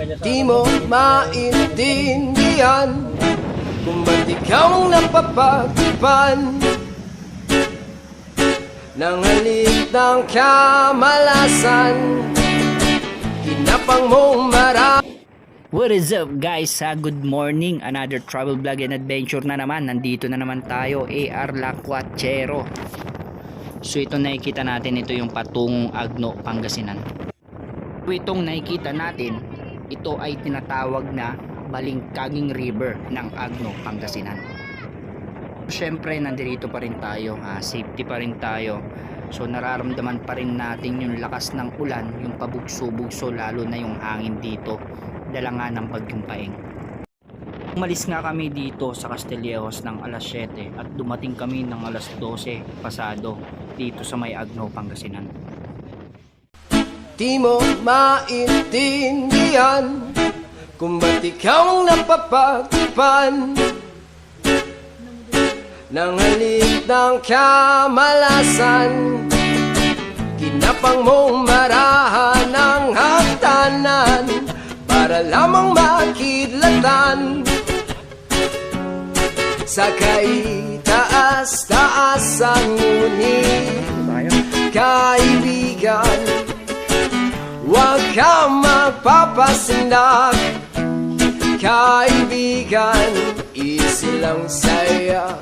Di mo maintindihan kung ba't ikaw napapagtipan ng halik ng kamalasan. Kinapang mong What is up guys? Good morning. Another travel vlog and adventure na naman. Nandito na naman tayo, AR Lacuachero. So ito nakikita natin, ito yung patungong Agno, Pangasinan. So itong nakikita natin, ito ay tinatawag na Balingkaging River ng Agno, Pangasinan. Siyempre nandito pa rin tayo, safety pa rin tayo. So nararamdaman pa rin natin yung lakas ng ulan, yung pabugso-bugso, lalo na yung hangin dito, dala nga ng bagyong Paeng. Umalis nga kami dito sa Castillejos ng alas 7 at dumating kami ng alas 12 pasado dito sa may Agno, Pangasinan. di mo maintindihan kung ba't ikaw ang napapagtipan ng halik ng kamalasan. Kinapang mong marahan ng hagdanan para lamang makidlatan sa kaitaas-taasan. Ngunit kaibigan, huwag kang magpapasindak. Kaibigan, easy lang saya.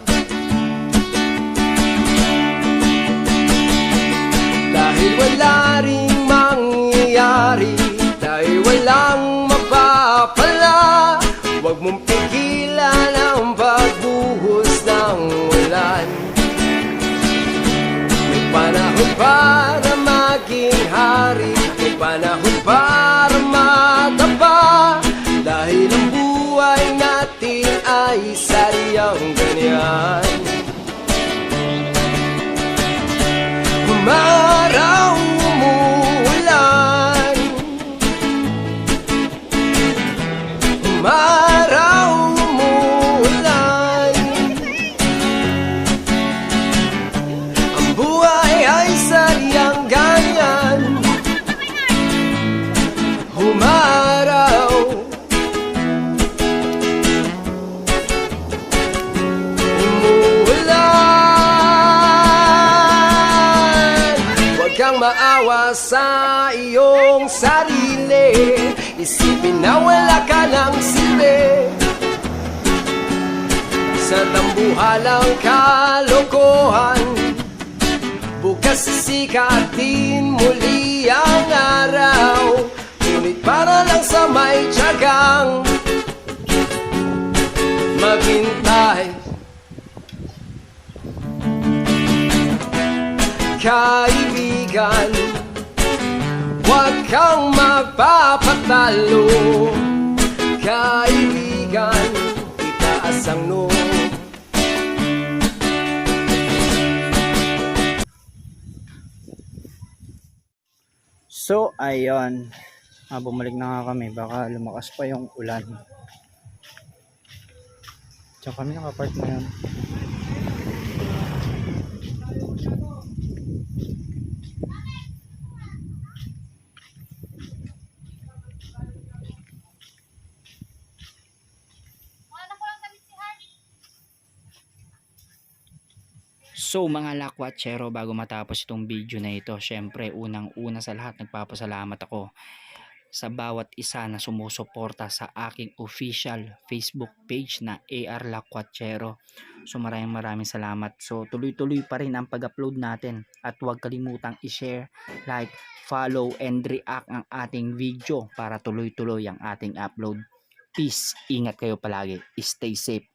Dahil wala ring mangyayari, dahil walang mapapala, huwag mong pigilan ang pagbuhos ng ulan. May panahon para maging hari, may panahon para mataba, dahil ang buhay natin ay sadyang ganyan. Umaraw, umuulan, umaraw, umuulan, ang buhay ay sadyang ganyan. Umaraw, kang maawa sa iyong sarili, isipin na wala ka ng silbi sa tambuhalang kalokohan. Bukas sisikatin muli ang araw, ngunit para lang sa may tiyagang maghintay. Kaibigan, huwag kang magpapatalo. Kaibigan, itaas ang noo. So ayun, bumalik na nga kami, baka lumakas pa yung ulan. Diyan kami nakapark na yun. So mga Lacuachero, bago matapos itong video na ito, syempre unang-una sa lahat nagpapasalamat ako sa bawat isa na sumusuporta sa aking official Facebook page na AR Lacuachero. So maraming salamat. So tuloy-tuloy pa rin ang pag-upload natin at huwag kalimutang i-share, like, follow and react ang ating video para tuloy-tuloy ang ating upload. Peace, ingat kayo palagi, stay safe.